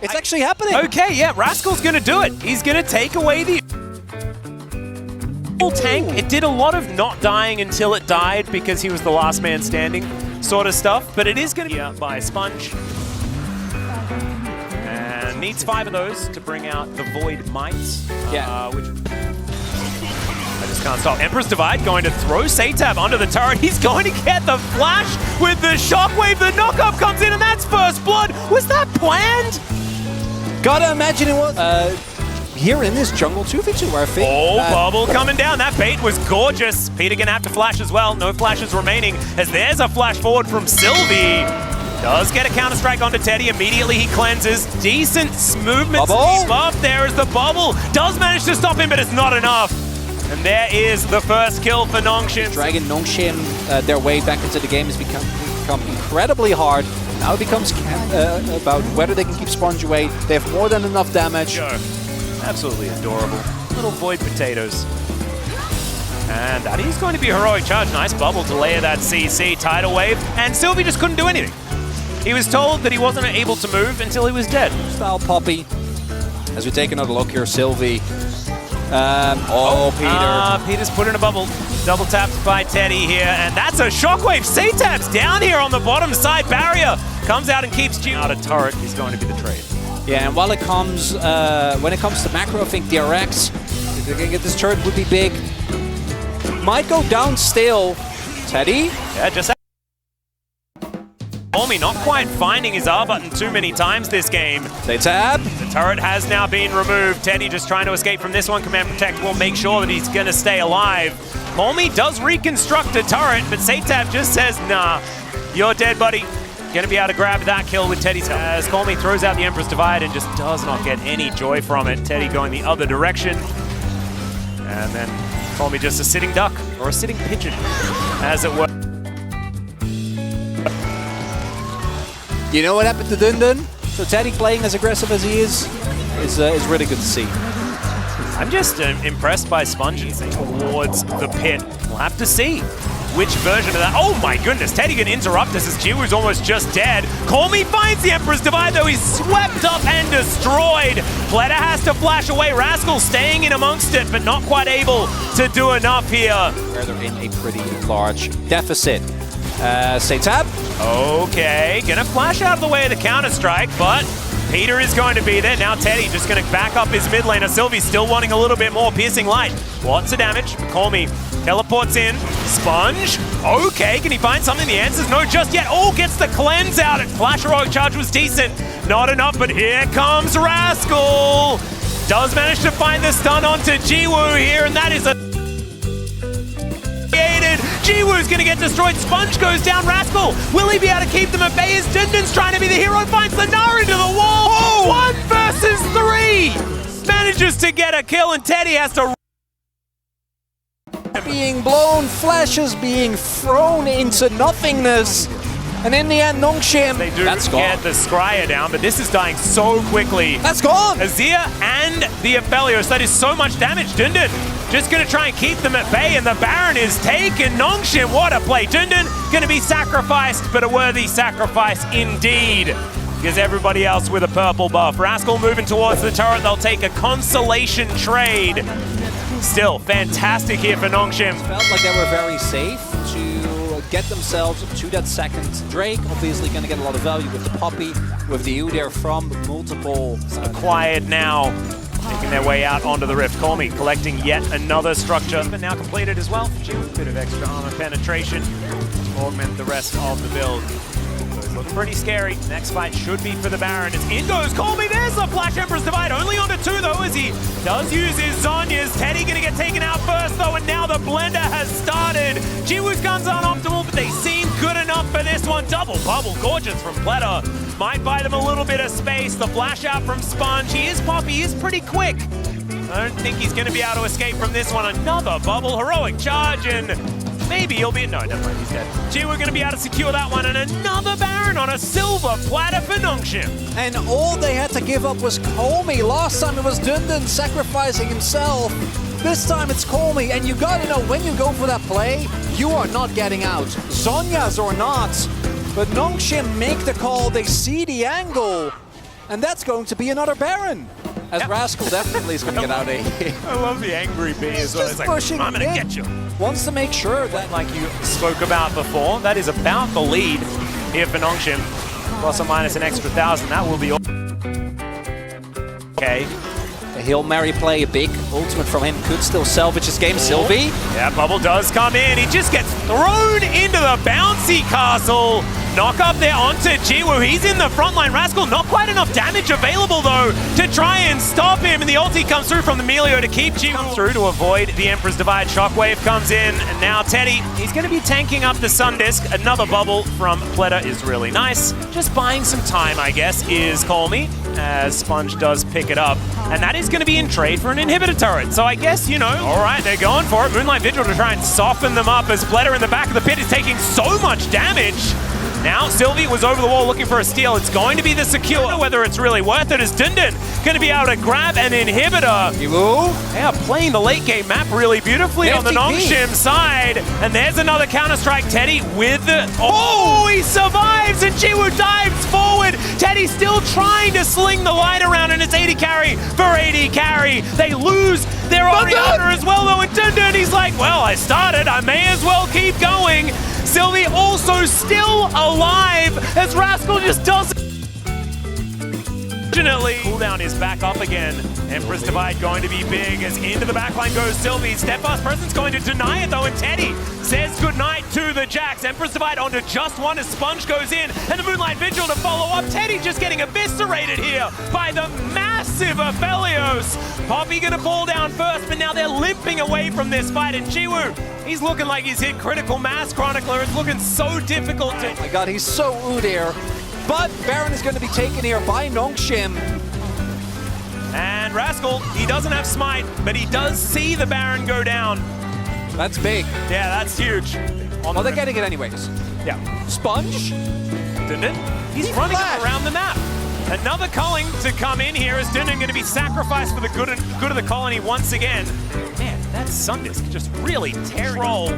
It's actually happening. Okay, yeah, Rascal's gonna do it. He's gonna take away the tank. It did a lot of not dying until it died because he was the last man standing sort of stuff, but it is gonna be out by Sponge. And needs 5 of those to bring out the Void Mites. Which I just can't stop. Emperor's Divide going to throw Satab onto the turret. He's going to get the flash with the shockwave. The knockup comes in and that's first blood. Was that planned? Gotta imagine it was. Here in this jungle 2v2, I think. Oh, bubble coming down. That bait was gorgeous. Peter gonna have to flash as well. No flashes remaining as there's a flash forward from Sylvie. Does get a counter-strike onto Teddy. Immediately he cleanses. Decent movement to keep up. There is the bubble. Does manage to stop him, but it's not enough. And there is the first kill for Nongshim. Dragging Nongshim their way back into the game has become incredibly hard. Now it becomes about whether they can keep Sponge away. They have more than enough damage. Absolutely adorable. Little void potatoes. And that is going to be a heroic charge. Nice bubble to layer that CC. Tidal wave. And Sylvie just couldn't do anything. He was told that he wasn't able to move until he was dead. Style Poppy. As we take another look here, Sylvie. Peter's put in a bubble. Double tapped by Teddy here. And that's a shockwave. Satab's down here on the bottom side. Barrier comes out and keeps G. Out a turret is going to be the trade. Yeah, and while it comes, when it comes to macro, I think DRX, if they can get this turret, would be big. Might go down still. Teddy? Yeah, just Olmi not quite finding his R button too many times this game. They tab. The turret has now been removed. Teddy just trying to escape from this one. Command Protect will make sure that he's going to stay alive. Olmi does reconstruct a turret, but Satab just says, nah, you're dead, buddy. Going to be able to grab that kill with Teddy's help. As Colmy throws out the Emperor's Divide and just does not get any joy from it. Teddy going the other direction. And then Colmy just a sitting duck, or a sitting pigeon, as it were. You know what happened to Dun Dun? So Teddy playing as aggressive as he is really good to see. I'm just impressed by Spongy towards the pit. We'll have to see which version of that. Oh my goodness, Teddy can interrupt us as Jiwoo's almost just dead. Colmy finds the Emperor's Divide though. He's swept up and destroyed. Fleta has to flash away. Rascal staying in amongst it, but not quite able to do enough here. Where they're in a pretty large deficit. Satab. Okay, gonna flash out of the way of the counter-strike, but Peter is going to be there. Now Teddy just going to back up his mid laner. Sylvie still wanting a little bit more piercing light. Lots of damage. Colmy teleports in. Sponge. Okay, can he find something? The answer's no just yet. Oh, gets the cleanse out. Flash heroic charge was decent. Not enough, but here comes Rascal. Does manage to find the stun onto Jiwoo here, and that is a Jiwoo's gonna get destroyed. Sponge goes down. Rascal, will he be able to keep them at bay? Is Dundun's trying to be the hero? Finds the Nara into the wall. Oh! 1 versus 3. Manages to get a kill, and Teddy has to being blown, flashes being thrown into nothingness. And in the end, Nongshim, they do get the Scryer down, but this is dying so quickly. That's gone! Azir and the Aphelios, that is so much damage. Dundun just gonna try and keep them at bay, and the Baron is taken. Nongshim, what a play. Dundun gonna be sacrificed, but a worthy sacrifice indeed. Because everybody else with a purple buff. Rascal moving towards the turret, they'll take a consolation trade. Still, fantastic here for Nongshim. Felt like they were very safe to get themselves to that second Drake. Obviously going to get a lot of value with the Poppy, with the U there from multiple. Acquired now, making their way out onto the Rift. Colmy collecting yet another structure. But now completed as well. A bit of extra armor penetration to augment the rest of the build. Looking pretty scary. Next fight should be for the Baron. It's in goes Colby. There's the Flash Emperor's Divide. Only onto 2 though, as he does use his Zhonya's. Teddy gonna get taken out first though, and now the blender has started. Jiwoo's guns aren't optimal, but they seem good enough for this one. Double bubble, gorgeous from Pleta. Might buy them a little bit of space. The flash out from Sponge. He is Poppy, he is pretty quick. I don't think he's gonna be able to escape from this one. Another bubble, heroic charge, and maybe he'll be, no, never mind, he's dead. Jiwoo gonna be able to secure that one, and another Baron on a silver platter for Nongshim. And all they had to give up was Colmy. Last time it was Dundun sacrificing himself. This time it's Colmy, and you gotta know when you go for that play, you are not getting out. Zhonya's or not, but Nongshim make the call, they see the angle. And that's going to be another Baron. As Rascal definitely is going to get out of here. I love the angry bee as well. It's like, I'm going to get you. Wants to make sure that, like you spoke about before, that is about the lead here for Nongshim. Plus or minus an extra 1,000. That will be all. Okay. A Hail Mary play, a big ultimate from him, could still salvage his game. Sylvie. Yeah, Bubble does come in. He just gets thrown into the bouncy castle. Knock up there onto Jiwoo. He's in the front line. Rascal, not quite enough damage available, though, to try and stop him. And the ulti comes through from the Melio to keep Jiwoo through to avoid the Emperor's Divide. Shockwave comes in. And now Teddy, he's going to be tanking up the Sun Disc. Another bubble from Pleta is really nice. Just buying some time, I guess, is Call Me, as Sponge does pick it up. And that is going to be in trade for an inhibitor turret. So I guess, you know, all right, they're going for it. Moonlight Vigil to try and soften them up as Pleta in the back of the pit is taking so much damage. Now Sylvie was over the wall looking for a steal. It's going to be the secure. Whether it's really worth it is Dundun going to be able to grab an inhibitor. They are playing the late game map really beautifully on the Nongshim side. And there's another counter-strike. Teddy with the... Oh, he survives and Jiwoo dives forward. Teddy still trying to sling the light around, and it's 80 carry for 80 carry. They lose their Oriana as well, though. And Dundun, he's like, well, I started. I may as well keep going. Sylvie also still alive as Rascal just doesn't. Fortunately, cooldown is back up again. Emperor's Divide going to be big as into the backline goes Sylvie. Steadfast Presence going to deny it though, and Teddy says goodnight to the Jax. Emperor's Divide onto just one as Sponge goes in, and the Moonlight Vigil to follow up. Teddy just getting eviscerated here by the massive Aphelios. Poppy gonna fall down first, but now they're limping away from this fight, and Jiwoo, he's looking like he's hit critical mass, Chronicler. It's looking so difficult to... Oh my god, he's so ooh there. But Baron is going to be taken here by Nongshim. And Rascal, he doesn't have smite, but he does see the Baron go down. That's big. Yeah, that's huge. Well, they're getting it anyways. Yeah. Sponge? Didn't it? He's running around the map. Another culling to come in here. Is Dundun going to be sacrificed for the good of the colony once again? Man, that Sun Disc just really tearing roll.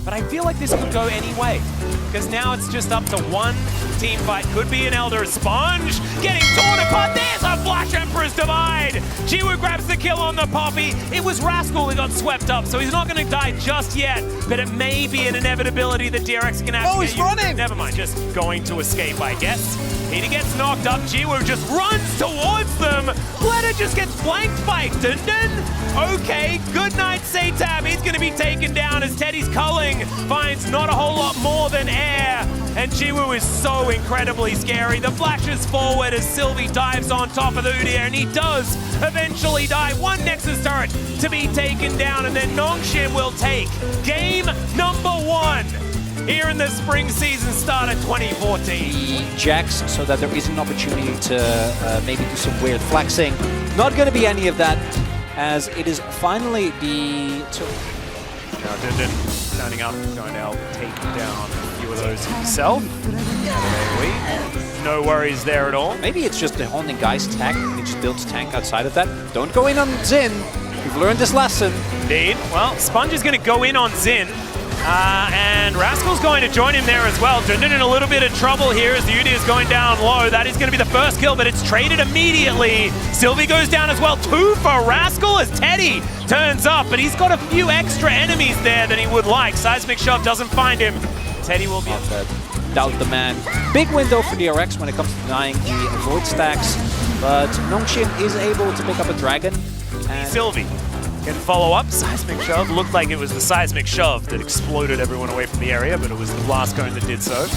But I feel like this could go any way, because now it's just up to one team fight. Could be an Elder. Sponge getting torn apart. There's a Flash Emperor's Divide. Jiwoo grabs the kill on the Poppy. It was Rascal who got swept up, so he's not going to die just yet, but it may be an inevitability that DRX can have. Oh, he's running! Never mind, just going to escape, I guess. He gets knocked up. Jiwoo just runs towards them. Pleta just gets flanked by Dundun. Okay, good night, Satab. He's going to be taken down as Teddy's culling finds not a whole lot more than air. And Jiwoo is so incredibly scary. The flashes forward as Sylvie dives on top of the Udyr, and he does eventually die. One Nexus turret to be taken down, and then Nongshim will take game number 1. Here in the spring season start of 2014. Jax, so that there is an opportunity to maybe do some weird flexing. Not going to be any of that, as it is finally the... Now Dundun standing up, going to help take down a few of those himself. No worries there at all. Maybe it's just the Haunting Guy's tech. He just builds tank outside of that. Don't go in on Xin. We've learned this lesson. Indeed. Well, Sponge is going to go in on Xin. And Rascal's going to join him there as well. Dundun in a little bit of trouble here as the Udyr is going down low. That is going to be the first kill, but it's traded immediately. Sylvie goes down as well. 2 for Rascal as Teddy turns up, but he's got a few extra enemies there than he would like. Seismic Shove doesn't find him. Teddy will be... Doubt the man. Big window for DRX when it comes to denying the avoid stacks, but Nongshim is able to pick up a dragon. And Sylvie can follow up. Seismic Shove looked like it was the Seismic Shove that exploded everyone away from the area, but it was the blast cone that did so.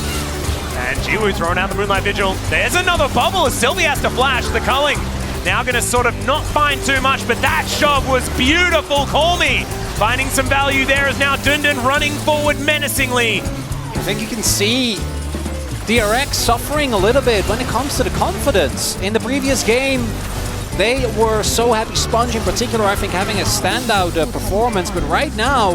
And Jiwoo throwing out the Moonlight Vigil. There's another bubble as Sylvie has to flash. The culling now going to sort of not find too much, but that shove was beautiful. Call Me finding some value there as now Dundun running forward menacingly. I think you can see DRX suffering a little bit when it comes to the confidence. In the previous game, they were so happy, Sponge in particular, I think, having a standout performance. But right now,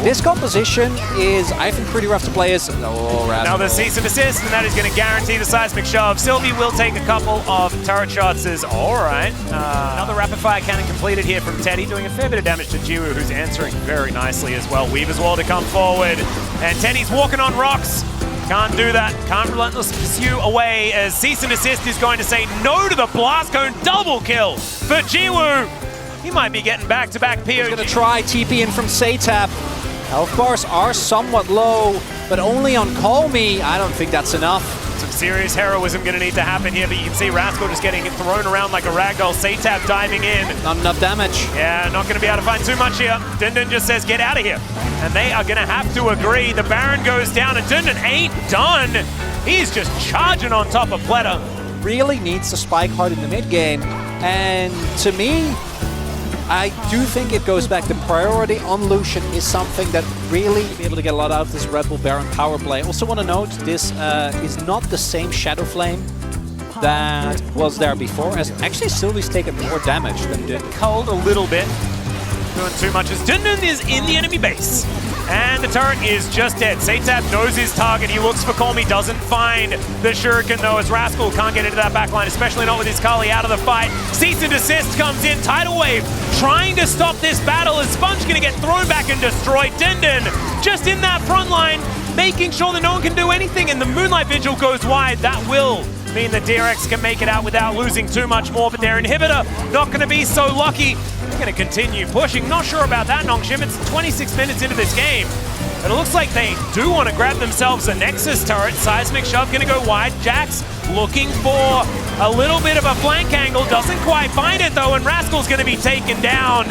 this composition is, I think, pretty rough to play as... Now the cease and desist, and that is going to guarantee the Seismic Shove. Sylvie will take a couple of turret shots as... Alright. Another rapid fire cannon completed here from Teddy, doing a fair bit of damage to Jiwoo, who's answering very nicely as well. Weaver's Wall to come forward, and Teddy's walking on rocks. Can't do that. Can't relentlessly pursue away as cease and desist is going to say no to the blast cone. Double kill for Jiwoo. He might be getting back-to-back POG. He's going to try TP in from Satap. Health bars are somewhat low, but only on Call Me. I don't think that's enough. Some serious heroism going to need to happen here, but you can see Rascal just getting thrown around like a ragdoll. Satap diving in. Not enough damage. Yeah, not going to be able to find too much here. Dundun just says, get out of here. And they are going to have to agree. The Baron goes down, and Dundun ain't done. He's just charging on top of Pleta. Really needs to spike hard in the mid game. And to me, I do think it goes back. The priority on Lucian is something that really be able to get a lot out of this Red Bull Baron power play. I also want to note this is not the same Shadow Flame that was there before, as actually Sylvie's taken more damage than did. Cold a little bit. Doing too much as Dundun is in the enemy base. And the turret is just dead. Satap knows his target. He looks for Call Me, doesn't find the Shuriken though, as Rascal can't get into that backline, especially not with his Kali out of the fight. Cease and desist comes in. Tidal Wave trying to stop this battle as Sponge going to get thrown back and destroyed. Dundun just in that front line, making sure that no one can do anything, and the Moonlight Vigil goes wide. That will mean that DRX can make it out without losing too much more, but their inhibitor not going to be so lucky. They're going to continue pushing. Not sure about that, Nongshim. It's 26 minutes into this game, but it looks like they do want to grab themselves a Nexus turret. Seismic Shove going to go wide. Jax looking for a little bit of a flank angle. Doesn't quite find it, though, and Rascal's going to be taken down.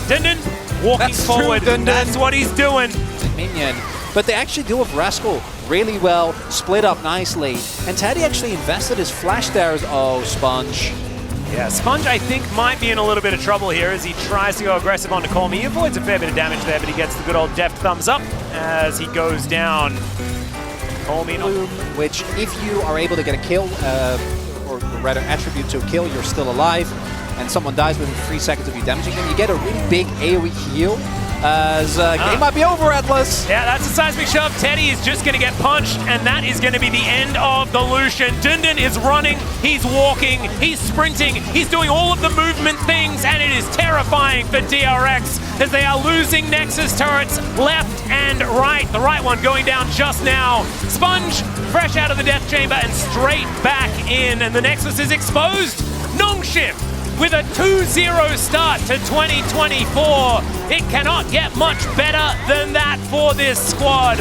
Dundun walking forward. That's what he's doing. Minion. But they actually deal with Rascal really well, split up nicely. And Teddy actually invested his flash there as, oh, Sponge. Yeah, Sponge, I think, might be in a little bit of trouble here as he tries to go aggressive onto Call Me. He avoids a fair bit of damage there, but he gets the good old deft thumbs up as he goes down. Call Me, which, if you are able to get a kill, or rather attribute to a kill, you're still alive, and someone dies within 3 seconds of you damaging them, you get a really big AoE heal. As game might be over, Atlas. Yeah, that's a Seismic Shove. Teddy is just going to get punched, and that is going to be the end of the Lucian. Dundun is running, he's walking, he's sprinting, he's doing all of the movement things, and it is terrifying for DRX as they are losing Nexus turrets left and right. The right one going down just now. Sponge fresh out of the death chamber and straight back in, and the Nexus is exposed. Nongshim with a 2-0 start to 2024. It cannot get much better than that for this squad.